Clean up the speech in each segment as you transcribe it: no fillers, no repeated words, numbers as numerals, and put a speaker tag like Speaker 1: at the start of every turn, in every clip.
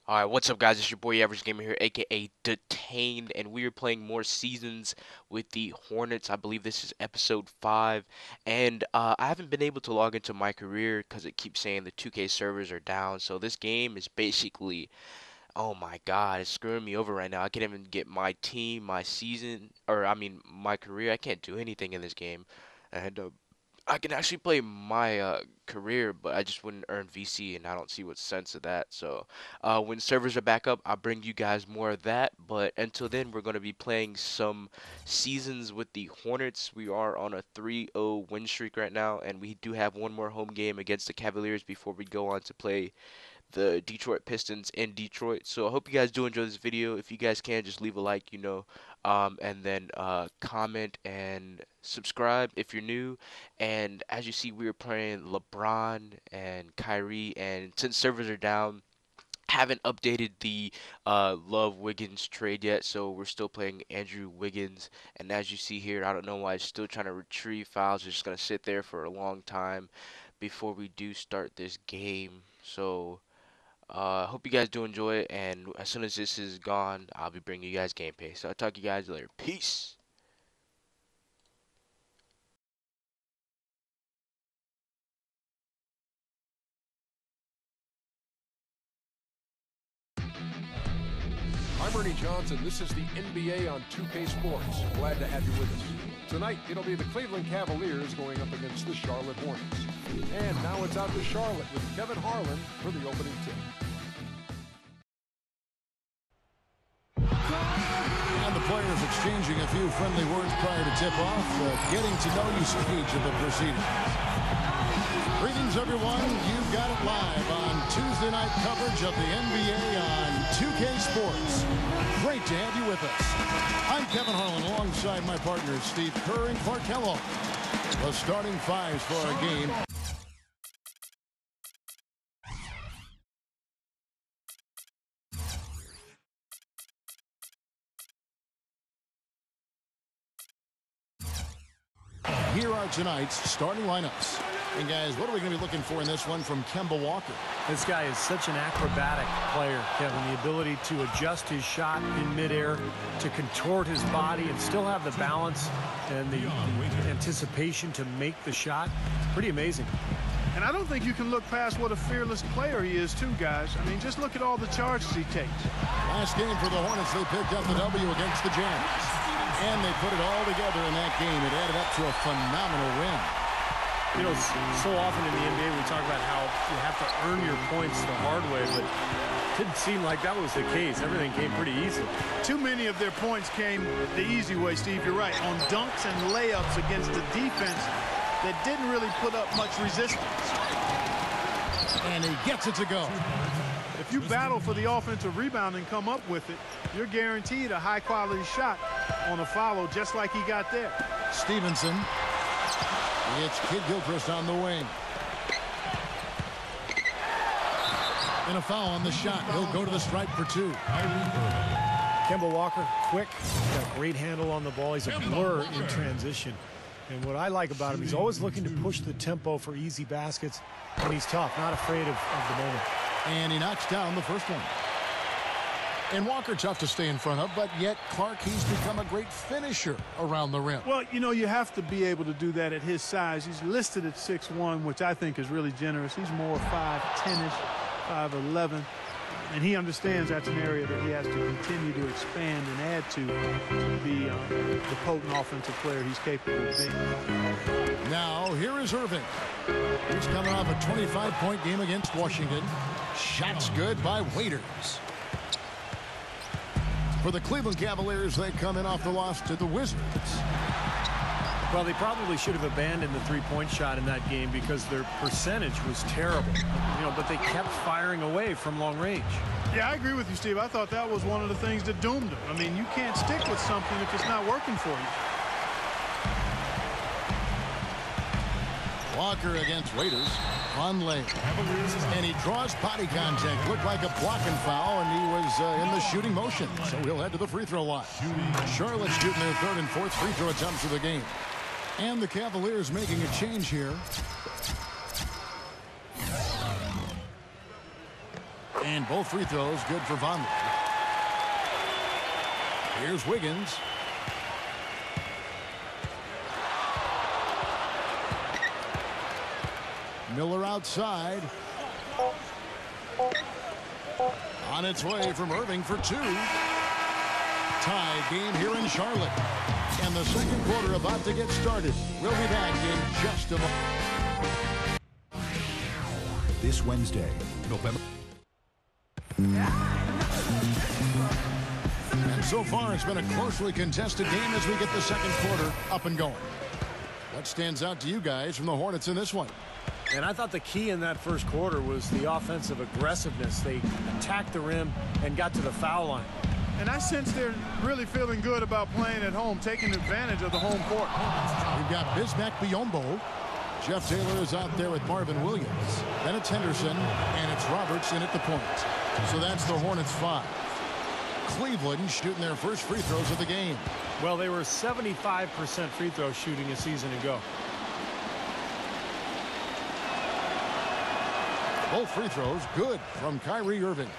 Speaker 1: Alright, what's up guys? It's your boy Average Gamer here, aka Detained, and we are playing more seasons with the Hornets. I believe this is episode 5, and I haven't been able to log into my career because it keeps saying the 2K servers are down, so this game is basically, oh my god, it's screwing me over right now. I can't even get my team, my season, or I mean my career. I can't do anything in this game, and I can actually play my career, but I just wouldn't earn VC, and I don't see what sense of that. So, when servers are back up, I'll bring you guys more of that. But until then, we're going to be playing some seasons with the Hornets. We are on a 3-0 win streak right now, and we do have one more home game against the Cavaliers before we go on to play the Detroit Pistons in Detroit. So I hope you guys do enjoy this video. If you guys can, just leave a like, and then comment and subscribe if you're new. And as you see, we are playing LeBron and Kyrie, and since servers are down, haven't updated the Love Wiggins trade yet, so we're still playing Andrew Wiggins. And as you see here, I don't know why it's still trying to retrieve files. It's just gonna sit there for a long time before we do start this game. So hope you guys do enjoy it, and as soon as this is gone, I'll be bringing you guys gameplay. So I'll talk to you guys later. Peace.
Speaker 2: I'm Ernie Johnson. This is the NBA on 2K Sports. Glad to have you with us. Tonight, it'll be the Cleveland Cavaliers going up against the Charlotte Hornets. And now it's out to Charlotte with Kevin Harlan for the opening tip.
Speaker 3: And the players exchanging a few friendly words prior to tip-off, getting to know you stage of the proceeding. Greetings, everyone. You've got it live on Tuesday night coverage of the NBA on 2K Sports. Great to have you with us. I'm Kevin Harlan alongside my partners Steve Kerr and Clark Kellogg. The starting fives for our game. Here are tonight's starting lineups. And guys, what are we going to be looking for in this one from Kemba Walker?
Speaker 4: This guy is such an acrobatic player, Kevin. The ability to adjust his shot in midair, to contort his body and still have the balance and the anticipation to make the shot. Pretty amazing.
Speaker 5: And I don't think you can look past what a fearless player he is, too, guys. I mean, just look at all the charges he takes.
Speaker 3: Last game for the Hornets, they picked up the W against the Jazz. And they put it all together in that game. It added up to a phenomenal win.
Speaker 4: You know, so often in the NBA we talk about how you have to earn your points the hard way, but it didn't seem like that was the case. Everything came pretty easy.
Speaker 5: Too many of their points came the easy way, Steve. You're right. On dunks and layups against the defense that didn't really put up much resistance.
Speaker 3: And he gets it to go.
Speaker 5: If you battle for the offensive rebound and come up with it, you're guaranteed a high-quality shot on a follow, just like he got there.
Speaker 3: Stevenson. It's Kid Gilchrist on the wing. And a foul on the shot. He'll go to the stripe for two.
Speaker 4: Kemba Walker, quick, got a great handle on the ball. He's a blur in transition. And what I like about him, he's always looking to push the tempo for easy baskets, and he's tough, not afraid of the moment.
Speaker 3: And he knocks down the first one. And Walker tough to stay in front of, but yet Clark, he's become a great finisher around the rim.
Speaker 5: Well, you know, you have to be able to do that at his size. He's listed at 6'1", which I think is really generous. He's more 5'10"-ish, 5'11", and he understands that's an area that he has to continue to expand and add to be the potent offensive player he's capable of being.
Speaker 3: Now, here is Irving. He's coming off a 25-point game against Washington. Shots good by Waiters. For the Cleveland Cavaliers, they come in off the loss to the Wizards.
Speaker 4: Well, they probably should have abandoned the three-point shot in that game because their percentage was terrible. You know, but they kept firing away from long range.
Speaker 5: Yeah, I agree with you, Steve. I thought that was one of the things that doomed them. I mean, you can't stick with something if it's not working for you.
Speaker 3: Walker against Waiters. On lane. And he draws body contact. Looked like a blocking foul, and he was in the shooting motion. So he'll head to the free throw line. Charlotte shooting their third and fourth free throw attempts of the game. And the Cavaliers making a change here. And both free throws good for Vonleh. Here's Wiggins. Miller outside. On its way from Irving for two. Tie game here in Charlotte. And the second quarter about to get started. We'll be back in just a moment.
Speaker 6: This Wednesday, November.
Speaker 3: And so far, it's been a closely contested game as we get the second quarter up and going. What stands out to you guys from the Hornets in this one?
Speaker 4: And I thought the key in that first quarter was the offensive aggressiveness. They attacked the rim and got to the foul line.
Speaker 5: And I sense they're really feeling good about playing at home, taking advantage of the home court.
Speaker 3: We've got Bismack Biyombo. Jeff Taylor is out there with Marvin Williams. Then it's Henderson, and it's Roberts in at the point. So that's the Hornets 5. Cleveland shooting their first free throws of the game.
Speaker 4: Well, they were 75% free throw shooting a season ago.
Speaker 3: Both free throws good from Kyrie Irving.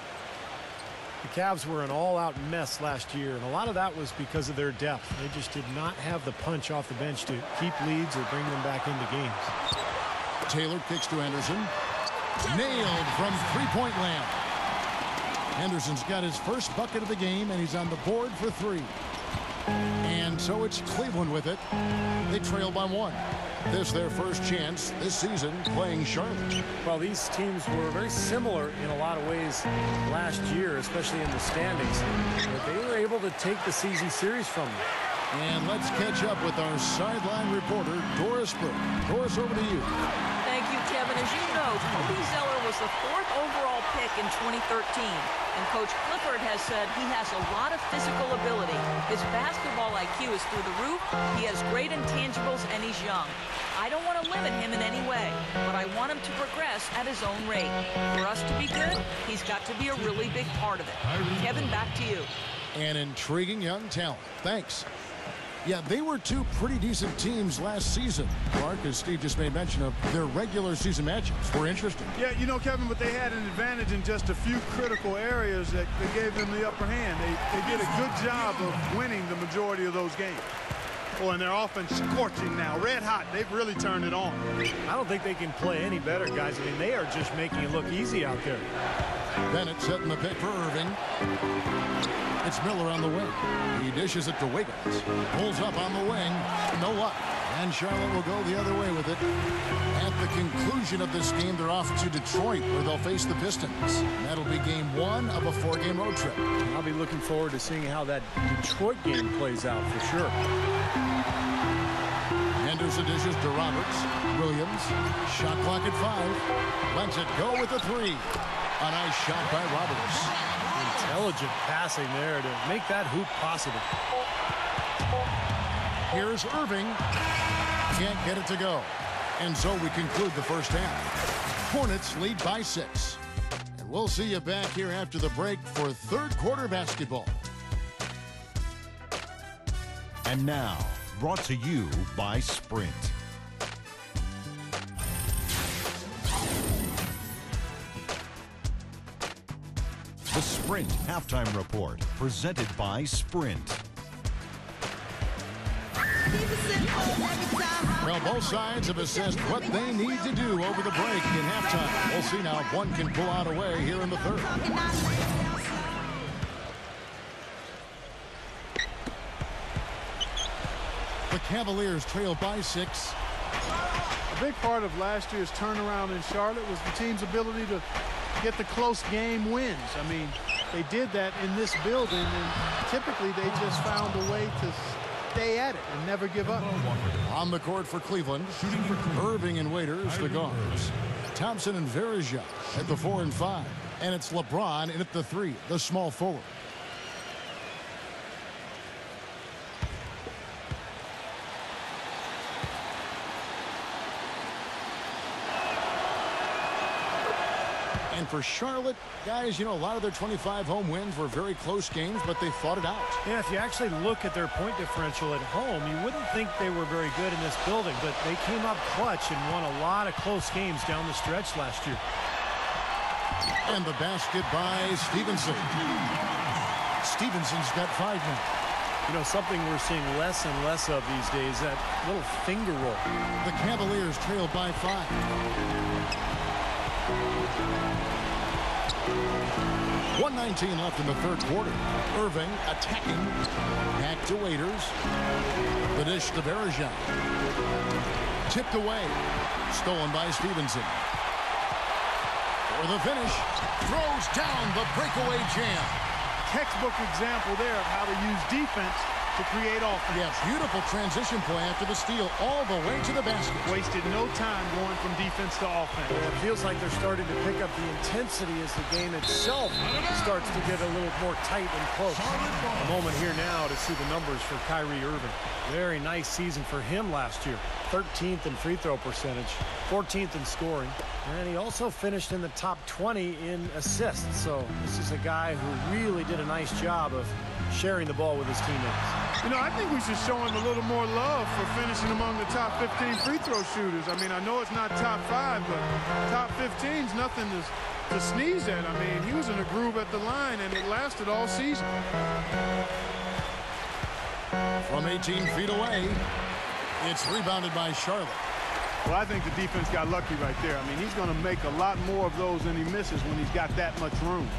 Speaker 4: The Cavs were an all-out mess last year, and a lot of that was because of their depth. They just did not have the punch off the bench to keep leads or bring them back into games.
Speaker 3: Taylor kicks to Henderson. Nailed from three-point land. Henderson's got his first bucket of the game, and he's on the board for three. And so it's Cleveland with it. They trail by one. This their first chance this season playing Charlotte.
Speaker 4: Well, these teams were very similar in a lot of ways last year, especially in the standings. But they were able to take the CZ series from them.
Speaker 3: And let's catch up with our sideline reporter, Doris Burke. Doris, over to you.
Speaker 7: Thank you, Kevin. As you know, Cody Zeller was the 4th overall pick in 2013. And Coach Clifford has said he has a lot of physical ability. His basketball IQ is through the roof. He has great intangibles, and he's young. I don't want to limit him in any way, but I want him to progress at his own rate. For us to be good, he's got to be a really big part of it. Kevin, back to you.
Speaker 3: An intriguing young talent. Thanks. Yeah, they were two pretty decent teams last season. Mark, as Steve just made mention of, their regular season matchups were interesting.
Speaker 5: Yeah, you know, Kevin, but they had an advantage in just a few critical areas that gave them the upper hand. They did a good job of winning the majority of those games. Oh, and their offense scorching now. Red hot. They've really turned it on.
Speaker 4: I don't think they can play any better, guys. I mean, they are just making it look easy out there.
Speaker 3: Bennett setting the pick for Irving. It's Miller on the wing. He dishes it to Wiggins. Pulls up on the wing. No luck. And Charlotte will go the other way with it. At the conclusion of this game, they're off to Detroit, where they'll face the Pistons. That'll be game 1 of a 4-game road trip.
Speaker 4: I'll be looking forward to seeing how that Detroit game plays out for sure.
Speaker 3: Henderson dishes to Roberts. Williams. Shot clock at 5. Lets it go with the 3. A nice shot by Roberts.
Speaker 4: Intelligent passing there to make that hoop possible.
Speaker 3: Here's Irving. Can't get it to go. And so we conclude the first half. Hornets lead by 6. And we'll see you back here after the break for third quarter basketball.
Speaker 6: And now, brought to you by Sprint. The Sprint Halftime Report, presented by Sprint.
Speaker 3: Well, both sides have assessed what they need to do over the break in halftime. We'll see now if one can pull out a way here in the third. The Cavaliers trail by 6.
Speaker 5: A big part of last year's turnaround in Charlotte was the team's ability to get the close game wins. I mean, they did that in this building, and typically they just found a way to stay at it and never give up.
Speaker 3: On the court for Cleveland, Irving and Waiters, the guards. Thompson and Verija at the 4 and 5. And it's LeBron in at the 3, the small forward. And for Charlotte, guys, you know, a lot of their 25 home wins were very close games, but they fought it out.
Speaker 4: Yeah, if you actually look at their point differential at home, you wouldn't think they were very good in this building, but they came up clutch and won a lot of close games down the stretch last year.
Speaker 3: And the basket by Stevenson. Stevenson's got 5 now.
Speaker 4: You know, something we're seeing less and less of these days, that little finger roll.
Speaker 3: The Cavaliers trail by 5. 1:19 left in the third quarter. Irving attacking. Back to Waiters. The dish to Bergeron. Tipped away. Stolen by Stevenson. For the finish. Throws down the breakaway jam.
Speaker 5: Textbook example there of how to use defense to create offense.
Speaker 3: Yeah, beautiful transition play after the steal all the way to the basket.
Speaker 5: Wasted no time going from defense to offense.
Speaker 4: It feels like they're starting to pick up the intensity as the game itself starts to get a little more tight and close. A moment here now to see the numbers for Kyrie Irving. Very nice season for him last year. 13th in free throw percentage, 14th in scoring, and he also finished in the top 20 in assists. So this is a guy who really did a nice job of sharing the ball with his teammates.
Speaker 5: You know, I think we should show him a little more love for finishing among the top 15 free throw shooters. I mean, I know it's not top 5, but top 15 is nothing to sneeze at. I mean, he was in a groove at the line, and it lasted all season.
Speaker 3: From 18 feet away, it's rebounded by Charlotte.
Speaker 5: Well, I think the defense got lucky right there. I mean, he's going to make a lot more of those than he misses when he's got that much room.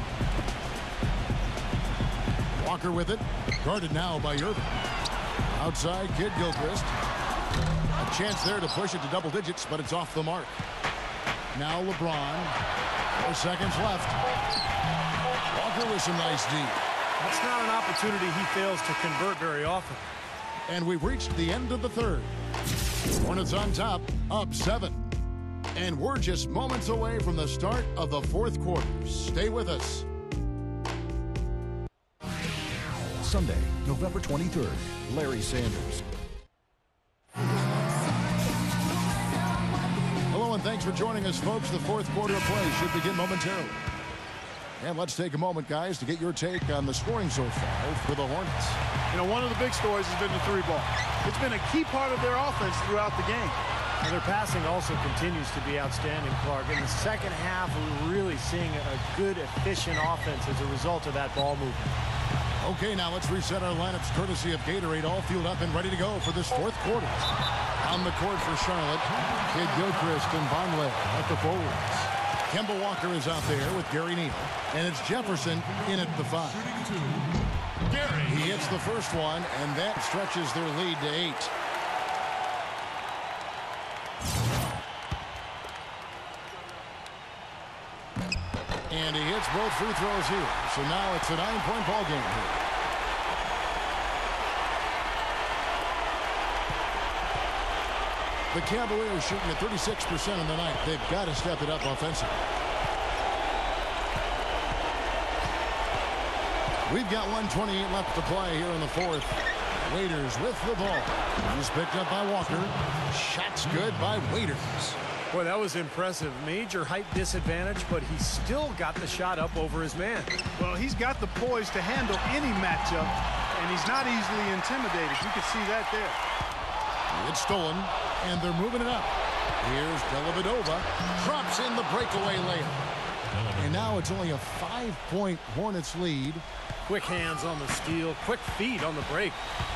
Speaker 3: Walker with it. Guarded now by Irving. Outside, Kid Gilchrist. A chance there to push it to double digits, but it's off the mark. Now LeBron. 4 seconds left. Walker with some nice D.
Speaker 4: That's not an opportunity he fails to convert very often.
Speaker 3: And we've reached the end of the third. Hornets on top, up 7. And we're just moments away from the start of the fourth quarter. Stay with us.
Speaker 6: Sunday, November 23rd, Larry Sanders.
Speaker 3: Hello and thanks for joining us, folks. The fourth quarter of play should begin momentarily. And let's take a moment, guys, to get your take on the scoring so far for the Hornets.
Speaker 5: You know, one of the big stories has been the 3-ball. It's been a key part of their offense throughout the game.
Speaker 4: And their passing also continues to be outstanding, Clark. In the second half, we're really seeing a good, efficient offense as a result of that ball movement.
Speaker 3: Okay, now let's reset our lineups courtesy of Gatorade, all fueled up and ready to go for this fourth quarter. On the court for Charlotte, Kid Gilchrist and Bonley at the forwards. Kemba Walker is out there with Gary Neal, and it's Jefferson in at the 5. He hits the first one, and that stretches their lead to 8. And he hits both free throws here. So now it's a 9-point ball game here. The Cavaliers shooting at 36% in the night. They've got to step it up offensively. We've got 1:28 left to play here in the fourth. Waiters with the ball. He's picked up by Walker. Shots good by Waiters.
Speaker 4: Boy, that was impressive. Major height disadvantage, but he still got the shot up over his man.
Speaker 5: Well, he's got the poise to handle any matchup, and he's not easily intimidated. You can see that there.
Speaker 3: It's stolen, and they're moving it up. Here's Dellavedova. Drops in the breakaway layup. And now it's only a 5-point Hornets lead.
Speaker 4: Quick hands on the steal, quick feet on the break.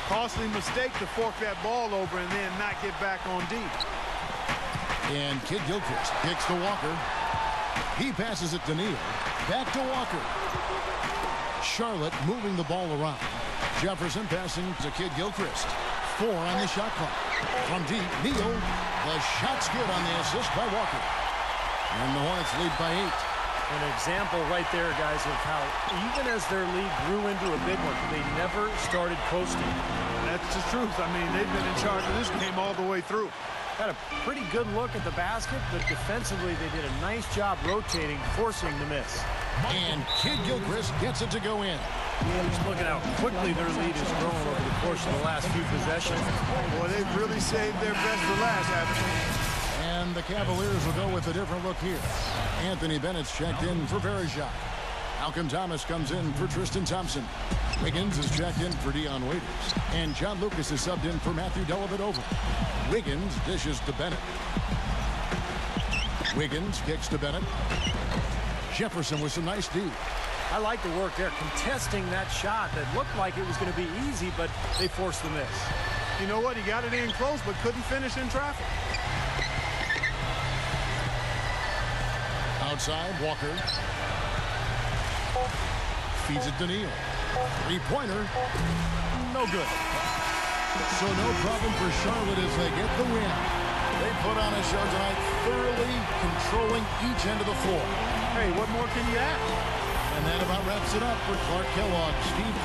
Speaker 5: Costly mistake to fork that ball over and then not get back on D.
Speaker 3: And Kid Gilchrist kicks to Walker. He passes it to Neal. Back to Walker. Charlotte moving the ball around. Jefferson passing to Kid Gilchrist. 4 on the shot clock. From deep, Neal. The shot's good on the assist by Walker. And the Hornets lead by 8.
Speaker 4: An example right there, guys, of how even as their lead grew into a big one, they never started coasting.
Speaker 5: That's the truth. I mean, they've been in charge of this game all the way through.
Speaker 4: Had a pretty good look at the basket, but defensively they did a nice job rotating, forcing the miss.
Speaker 3: And Kid Gilchrist gets it to go in.
Speaker 4: Just look at how quickly their lead has grown over the course of the last few possessions.
Speaker 5: Boy, they've really saved their best for last, haven't they?
Speaker 3: And the Cavaliers will go with a different look here. Anthony Bennett's checked in for Bergeron. Malcolm Thomas comes in for Tristan Thompson. Wiggins is checked in for Dion Waiters. And John Lucas is subbed in for Matthew Dellavedova. Wiggins dishes to Bennett. Wiggins kicks to Bennett. Jefferson with some nice D.
Speaker 4: I like the work there, contesting that shot that looked like it was going to be easy, but they forced the miss.
Speaker 5: You know what? He got it in close, but couldn't finish in traffic.
Speaker 3: Outside, Walker. Feeds it to Neal. Three-pointer. No good. So no problem for Charlotte as they get the win. They put on a show tonight, thoroughly controlling each end of the floor.
Speaker 5: Hey, what more can you ask?
Speaker 3: And that about wraps it up for Clark Kellogg, Steve